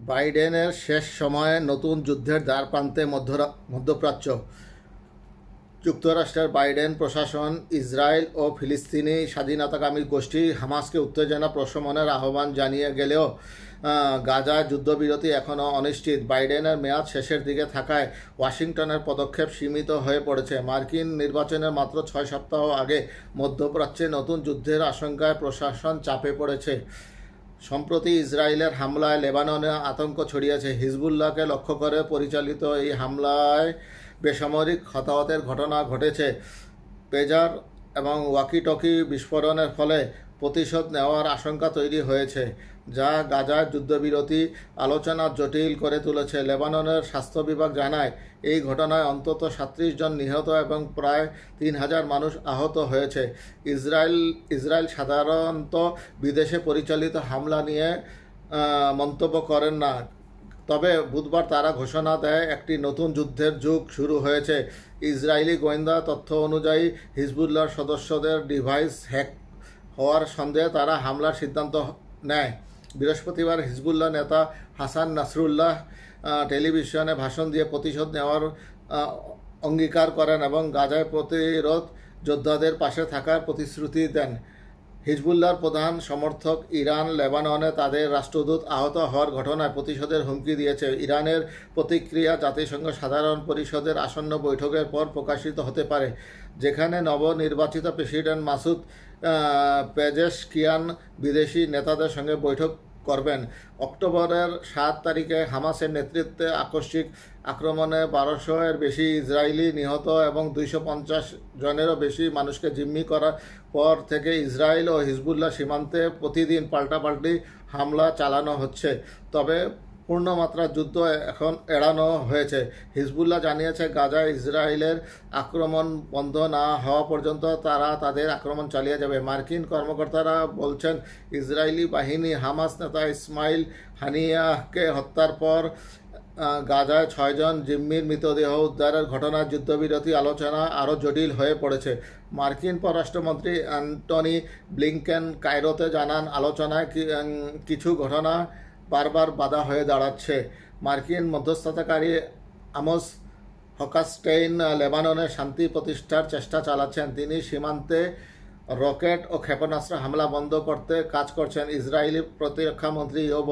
বাইডেনের শেষ সময়ে নতুন যুদ্ধের দ্বারপ্রান্তে মধ্যপ্রাচ্য। যুক্তরাষ্ট্রের বাইডেন প্রশাসন ইসরায়েল ও ফিলিস্তিনি স্বাধীনতাকামী গোষ্ঠী হামাসকে উত্তেজনা প্রশমনের আহ্বান জানিয়ে গেলেও গাজায় যুদ্ধবিরতি এখনও অনিশ্চিত। বাইডেনের মেয়াদ শেষের দিকে থাকায় ওয়াশিংটনের পদক্ষেপ সীমিত হয়ে পড়েছে। মার্কিন নির্বাচনের মাত্র 6 সপ্তাহ আগে মধ্যপ্রাচ্যে নতুন যুদ্ধের আশঙ্কায় প্রশাসন চাপে পড়েছে। সম্প্রতি ইসরায়েলের হামলায় লেবাননে আতঙ্ক ছড়িয়েছে। হিজবুল্লাহকে লক্ষ্য করে পরিচালিত এই হামলায় বেসামরিক হতাহতের ঘটনা ঘটেছে। পেজার এবং ওয়াকিটকি বিস্ফোরণের ফলে প্রতিশোধ নেওয়ার আশঙ্কা তৈরি হয়েছে, যা গাজার যুদ্ধবিরতি আলোচনা জটিল করে তুলেছে। লেবাননের স্বাস্থ্য বিভাগ জানায় এই ঘটনায় অন্তত 37 জন নিহত এবং প্রায় 3000 মানুষ আহত হয়েছে। ইসরায়েল সাধারণত বিদেশে পরিচালিত হামলা নিয়ে মন্তব্য করেন না, তবে বুধবার তারা ঘোষণা দেয় একটি নতুন যুদ্ধের যুগ শুরু হয়েছে। ইসরায়েলি গোয়েন্দা তথ্য অনুযায়ী হিজবুল্লাহর সদস্যদের ডিভাইস হ্যাক হওয়ার সন্দেহে তারা হামলার সিদ্ধান্ত নেয়। বৃহস্পতিবার হিজবুল্লাহ নেতা হাসান নাসরুল্লাহ টেলিভিশনে ভাষণ দিয়ে প্রতিশোধ নেওয়ার অঙ্গীকার করেন এবং গাজায় প্রতিরোধ যোদ্ধাদের পাশে থাকার প্রতিশ্রুতি দেন। হিজবুল্লাহর প্রধান সমর্থক ইরান লেবাননে তাদের রাষ্ট্রদূত আহত হওয়ার ঘটনায় প্রতিশোধের হুমকি দিয়েছে। ইরানের প্রতিক্রিয়া জাতিসংঘ সাধারণ পরিষদের আসন্ন বৈঠকের পর প্রকাশিত হতে পারে, যেখানে নবনির্বাচিত প্রেসিডেন্ট মাসুদ পেজেশকিয়ান বিদেশি নেতাদের সঙ্গে বৈঠক করবেন। অক্টোবরের 7 তারিখে হামাসের নেতৃত্বে আকস্মিক আক্রমণে 1200-এর বেশি ইসরায়েলি নিহত এবং 250 জনেরও বেশি মানুষকে জিম্মি করার পর থেকে ইসরায়েল ও হিজবুল্লাহ সীমান্তে প্রতিদিন পাল্টাপাল্টি হামলা চালানো হচ্ছে, তবে পূর্ণমাত্রা যুদ্ধ এখন এড়ানো হয়েছে। হিজবুল্লাহ জানিয়েছে গাজায় ইসরায়েলের আক্রমণ বন্ধ না হওয়া পর্যন্ত তারা তাদের আক্রমণ চালিয়ে যাবে। মার্কিন কর্মকর্তারা বলছেন ইসরায়েলি বাহিনী হামাস নেতা ইসমাইল হানিয়াহকে হত্যার পর গাজায় 6 জন জিম্মির মৃতদেহ উদ্ধারের ঘটনার যুদ্ধবিরতি আলোচনা আরও জটিল হয়ে পড়েছে। মার্কিন পররাষ্ট্রমন্ত্রী অ্যান্টনি ব্লিংকেন কায়রোতে জানান, আলোচনায় কিছু ঘটনা বারবার বাধা হয়ে দাঁড়াচ্ছে। মার্কিন মধ্যস্থতাকারী আমোস হকাস্টেইন লেবাননে শান্তি প্রতিষ্ঠার চেষ্টা চালাচ্ছেন। তিনি সীমান্তে রকেট ও ক্ষেপণাস্ত্র হামলা বন্ধ করতে কাজ করছেন। ইসরায়েলি প্রতিরক্ষা মন্ত্রী ইয়োভ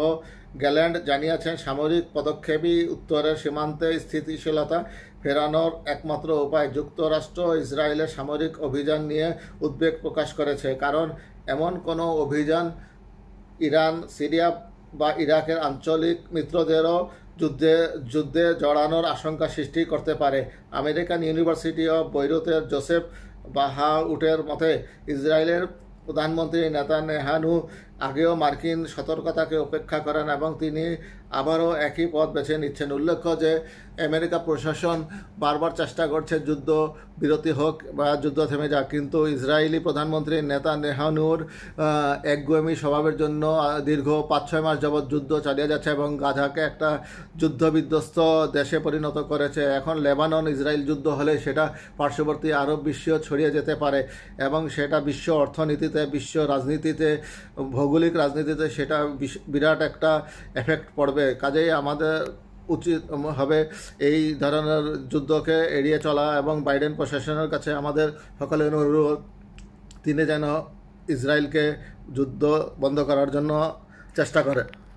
গ্যাল্যান্ড জানিয়েছেন, সামরিক পদক্ষেপই উত্তরের সীমান্তে স্থিতিশীলতা ফেরানোর একমাত্র উপায়। যুক্তরাষ্ট্র ইসরায়েলের সামরিক অভিযান নিয়ে উদ্বেগ প্রকাশ করেছে, কারণ এমন কোনো অভিযান ইরান, সিরিয়া বা ইরাকের আঞ্চলিক মিত্রদেরও যুদ্ধে জড়ানোর আশঙ্কা সৃষ্টি করতে পারে। আমেরিকান ইউনিভার্সিটি অব বৈরুতের জোসেফ বাহাউটের মতে, ইসরায়েলের প্রধানমন্ত্রী নেতানিয়াহু আগেও মার্কিন সতর্কতাকে উপেক্ষা করেন এবং তিনি আবারও একই পথ বেছে নিচ্ছেন। উল্লেখ্য যে আমেরিকা প্রশাসন বারবার চেষ্টা করছে যুদ্ধ বিরতি হোক বা যুদ্ধ থেমে যাক, কিন্তু ইসরায়েলি প্রধানমন্ত্রী নেতানিয়াহুর একগুঁয়েমি স্বভাবের জন্য দীর্ঘ 5-6 মাস যাবৎ যুদ্ধ চালিয়ে যাচ্ছে এবং গাজাকে একটা যুদ্ধবিধ্বস্ত দেশে পরিণত করেছে। এখন লেবানন ইসরায়েল যুদ্ধ হলে সেটা পার্শ্ববর্তী আরব বিশ্বেও ছড়িয়ে যেতে পারে এবং সেটা বিশ্ব অর্থনীতিতে, বিশ্ব রাজনীতিতে, ভৌগোলিক রাজনীতিতে সেটা বিরাট একটা এফেক্ট পড়বে। কাজেই আমাদের উচিত হবে এই ধরনের যুদ্ধকে এড়িয়ে চলা এবং বাইডেন প্রশাসনের কাছে আমাদের সকলের অনুরোধ, তিনি যেন ইসরায়েলকে যুদ্ধ বন্ধ করার জন্য চেষ্টা করে।